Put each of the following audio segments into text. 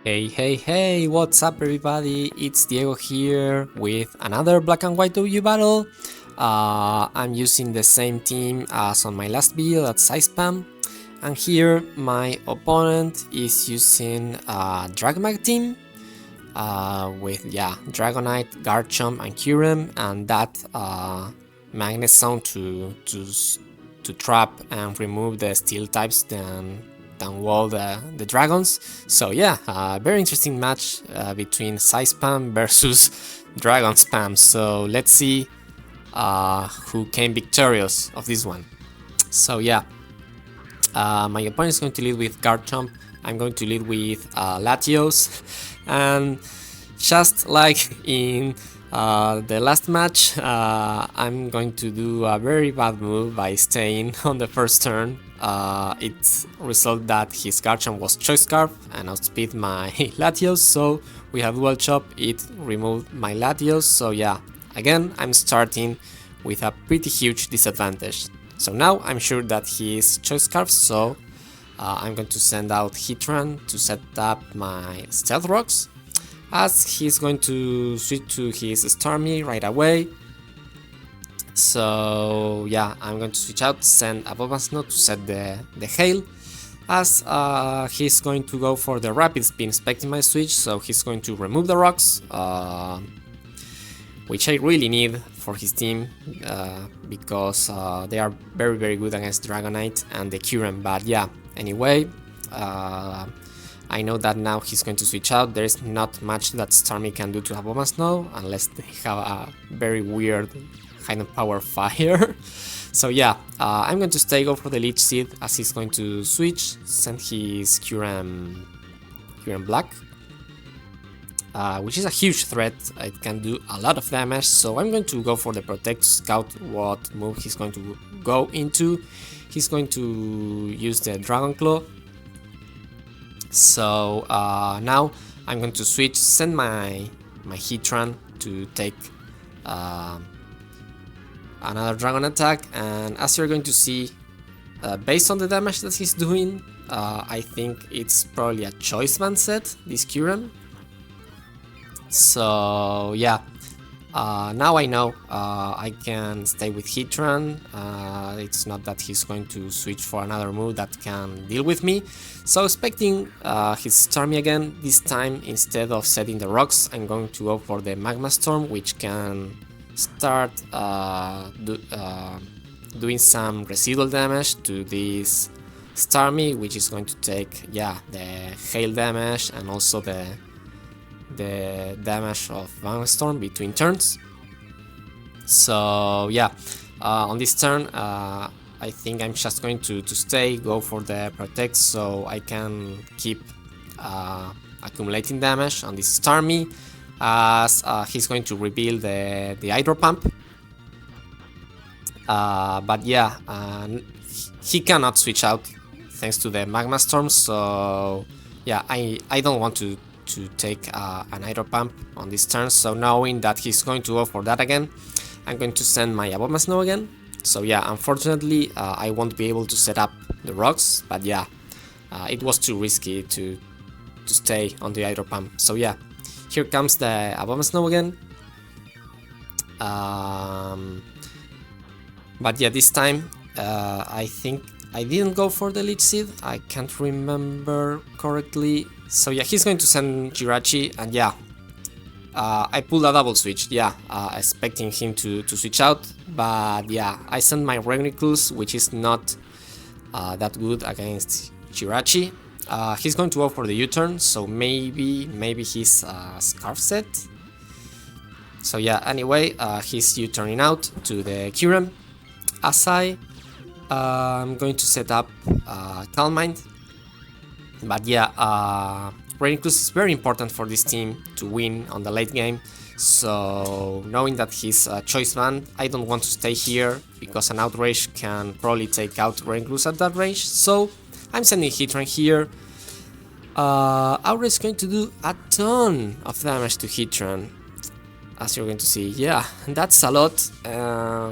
Hey, what's up everybody? It's Diego here with another black and white W battle. I'm using the same team as on my last video, that's Spam. And here my opponent is using DragMag team with Dragonite, Garchomp and Kyurem, and that Magnet Zone to trap and remove the steel types than wall the dragons. So yeah, very interesting match between Spam versus Dragon Spam. So let's see who came victorious of this one. So yeah, my opponent is going to lead with Garchomp. I'm going to lead with Latios, and just like in the last match, I'm going to do a very bad move by staying on the first turn. It resulted that his Garchomp was Choice Scarf and outspeed my Latios, so we have Dual Chop, it removed my Latios, so yeah, again I'm starting with a pretty huge disadvantage. So now I'm sure that he is Choice Scarf, so I'm going to send out Heatran to set up my Stealth Rocks, as he's going to switch to his Starmie right away. So yeah, I'm going to switch out, send a Bulbasaur to set the Hail, as he's going to go for the Rapid Spin expecting my switch, so he's going to remove the rocks, which I really need for his team, because they are very good against Dragonite and the Kyurem, but yeah, anyway, I know that now he's going to switch out. There's not much that Starmie can do to Bulbasaur unless they have a very weird hidden power fire. So yeah, I'm going to stay, go for the Leech Seed, as he's going to switch, send his Kyurem Black, which is a huge threat. It can do a lot of damage, so I'm going to go for the Protect, scout what move he's going to go into. He's going to use the Dragon Claw. So now I'm going to switch, send my Heatran to take another Dragon attack, and as you're going to see, based on the damage that he's doing, I think it's probably a Choice Band set, this Kyurem. So yeah, now I know I can stay with Heatran. It's not that he's going to switch for another move that can deal with me. So expecting his Starmie again, this time instead of setting the rocks, I'm going to go for the Magma Storm, which can start doing some residual damage to this Starmie, which is going to take the hail damage and also the damage of Magma Storm between turns. So yeah, on this turn I think I'm just going to stay, go for the Protect, so I can keep accumulating damage on this Starmie, as he's going to reveal the Hydro Pump. But yeah, he cannot switch out thanks to the Magma Storm, so yeah, I don't want to take an Hydro Pump on this turn, so knowing that he's going to go for that again, I'm going to send my Abomasnow again. So yeah, unfortunately I won't be able to set up the rocks, but yeah, it was too risky to stay on the Hydro Pump. So yeah, here comes the Abomasnow again. But yeah, this time I think I didn't go for the Leech Seed, I can't remember correctly. So yeah, he's going to send Jirachi, and yeah, I pulled a double switch, yeah, expecting him to switch out, but yeah, I sent my Regniclus, which is not that good against Jirachi. He's going to go for the U-turn, so maybe he's Scarf set. So yeah, anyway, he's U-turning out to the Kyurem. As I'm going to set up Calm Mind. But yeah, Regniclus is very important for this team to win on the late game. So knowing that he's Choice Band, I don't want to stay here, because an Outrage can probably take out Regniclus at that range. So I'm sending Heatran here. Outrage is going to do a ton of damage to Heatran, as you're going to see. Yeah, that's a lot.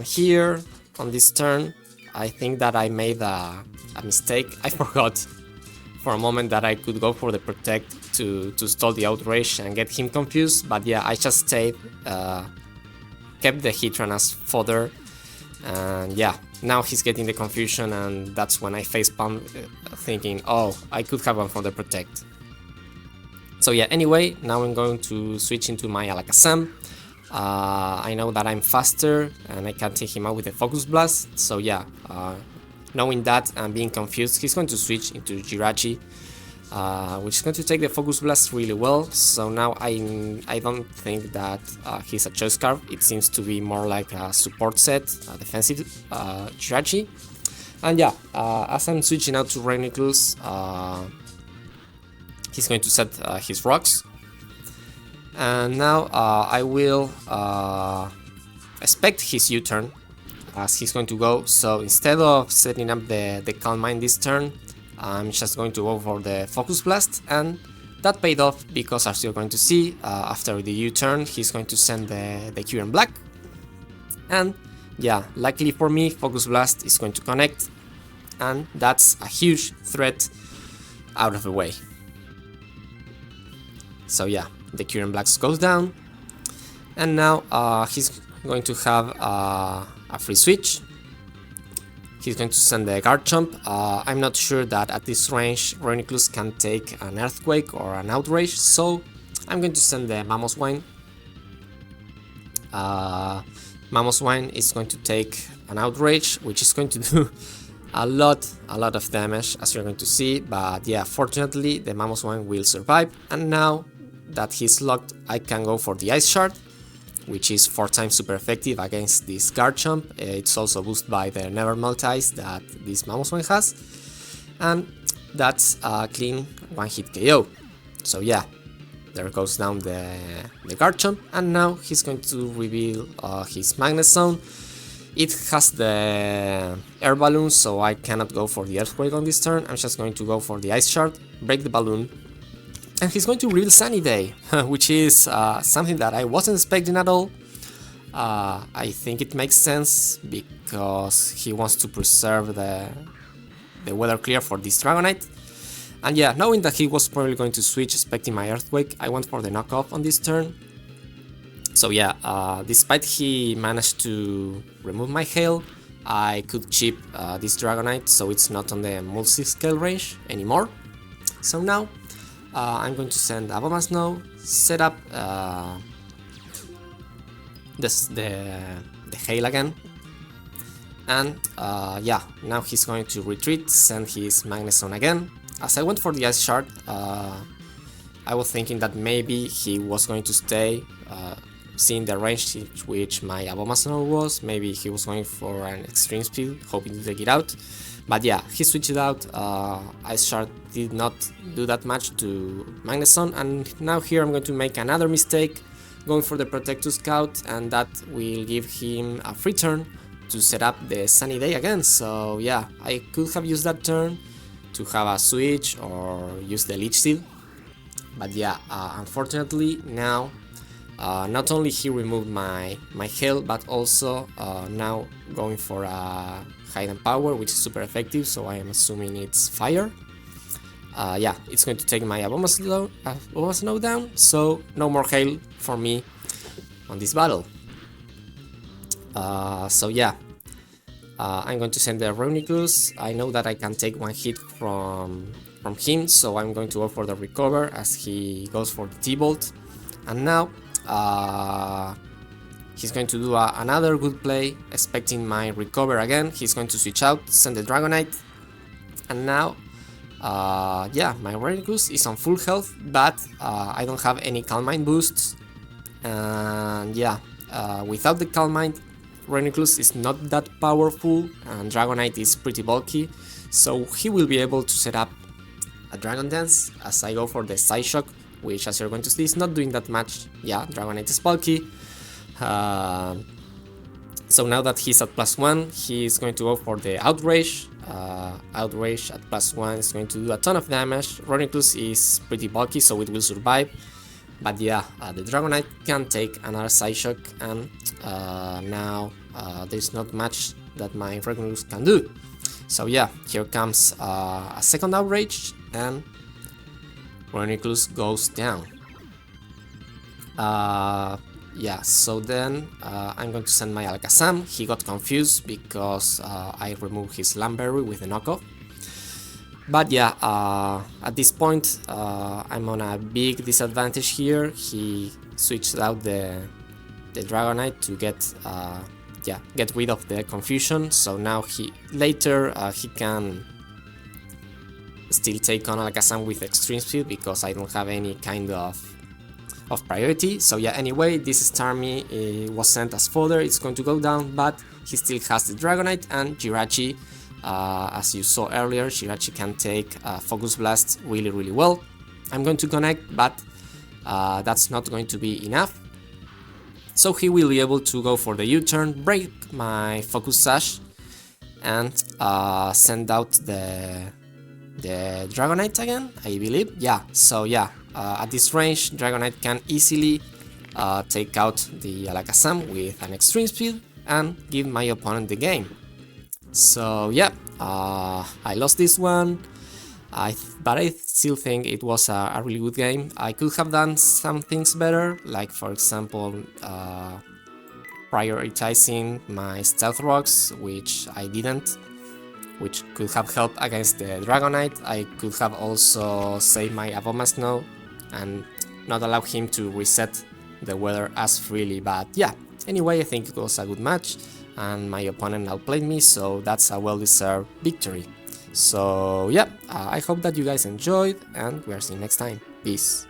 Here on this turn, I think that I made a mistake. I forgot for a moment that I could go for the protect to stall the outrage and get him confused, but yeah, I just stayed, kept the Heatran as fodder, and yeah, now he's getting the confusion, and that's when I facepalm, thinking, oh, I could have gone for the protect. So yeah, anyway, now I'm going to switch into my Alakazam. I know that I'm faster and I can take him out with a Focus Blast, so yeah, knowing that and being confused, he's going to switch into Jirachi, which is going to take the Focus Blast really well. So now I don't think that he's a choice card. It seems to be more like a support set, a defensive Jirachi. And yeah, as I'm switching out to Rainiclus, he's going to set his rocks. And now I will expect his U-turn as he's going to go. So instead of setting up the Calm Mind this turn, I'm just going to go for the Focus Blast, and that paid off because, as you're going to see, after the U-turn he's going to send the Kyurem Black, and yeah, luckily for me, Focus Blast is going to connect, and that's a huge threat out of the way. So yeah, the Kyurem Black goes down, and now he's going to have a free switch. He's going to send the Garchomp. I'm not sure that at this range Rainiclus can take an Earthquake or an Outrage, so I'm going to send the Mamoswine. Mamoswine is going to take an Outrage, which is going to do a lot of damage, as you're going to see, but yeah, fortunately the Mamoswine will survive, and now that he's locked, I can go for the Ice Shard, which is 4 times super effective against this Garchomp. It's also boosted by the Never Melt Ice that this Mamoswine has, and that's a clean one-hit KO. So yeah, there goes down the Garchomp, and now he's going to reveal his Magnet Zone. It has the Air Balloon, so I cannot go for the Earthquake on this turn. I'm just going to go for the Ice Shard, break the balloon, and he's going to reveal Sunny Day, which is something that I wasn't expecting at all. I think it makes sense because he wants to preserve the weather clear for this Dragonite. And yeah, knowing that he was probably going to switch, expecting my Earthquake, I went for the knockoff on this turn. So yeah, despite he managed to remove my Hail, I could chip this Dragonite, so it's not on the multi-scale range anymore. So now I'm going to send Abomasnow, set up the Hail again, and yeah, now he's going to retreat, send his Magnet Zone again. As I went for the Ice Shard, I was thinking that maybe he was going to stay, seeing the range which my Abomasnow was. Maybe he was going for an extreme speed, hoping to take it out. But yeah, he switched it out. Ice Shard did not do that much to Magnet Zone, and now here I'm going to make another mistake, going for the Protect to Scout, and that will give him a free turn to set up the Sunny Day again. So yeah, I could have used that turn to have a switch or use the Leech Seed. But yeah, unfortunately now not only he removed my Hail, but also now going for a Hidden Power, which is super effective, so I am assuming it's Fire. Yeah, it's going to take my Abomasnow down, so no more Hail for me on this battle. So yeah, I'm going to send the Rainiclus. I know that I can take one hit from him, so I'm going to go for the Recover as he goes for the T-Bolt. And now he's going to do another good play, expecting my Recover again. He's going to switch out, send the Dragonite, and now yeah, my Rainiclus is on full health, but I don't have any Calm Mind boosts, and yeah, without the Calm Mind, Rainiclus is not that powerful, and Dragonite is pretty bulky, so he will be able to set up a Dragon Dance as I go for the Psyshock, which, as you're going to see, is not doing that much. Yeah, Dragonite is bulky. So now that he's at +1, he's going to go for the Outrage. Outrage at +1 is going to do a ton of damage. Rainiclus is pretty bulky, so it will survive. But yeah, the Dragonite can take another Psyshock, and now there's not much that my Rainiclus can do. So yeah, here comes a second outrage, and Chronicles goes down. Yeah, so then I'm going to send my Alakazam. He got confused because I removed his Lamberry with the knockoff. But yeah, at this point I'm on a big disadvantage here. He switched out the Dragonite to get rid of the confusion. So now he can still take on Alakazam with extreme speed because I don't have any kind of priority. So yeah, anyway, this Starmie was sent as fodder. It's going to go down, but he still has the Dragonite, and Jirachi, as you saw earlier, Jirachi can take Focus Blast really well. I'm going to connect, but that's not going to be enough. So he will be able to go for the U-turn, break my Focus Sash, and send out the Dragonite again, I believe. Yeah, so yeah, at this range, Dragonite can easily take out the Alakazam with an extreme speed and give my opponent the game. So yeah, I lost this one, but I still think it was a really good game. I could have done some things better, like for example prioritizing my Stealth Rocks, which I didn't, which could have helped against the Dragonite. I could have also saved my Abomasnow and not allow him to reset the weather as freely, but yeah, anyway, I think it was a good match, and my opponent outplayed me, so that's a well-deserved victory. So yeah, I hope that you guys enjoyed, and we are seeing next time. Peace.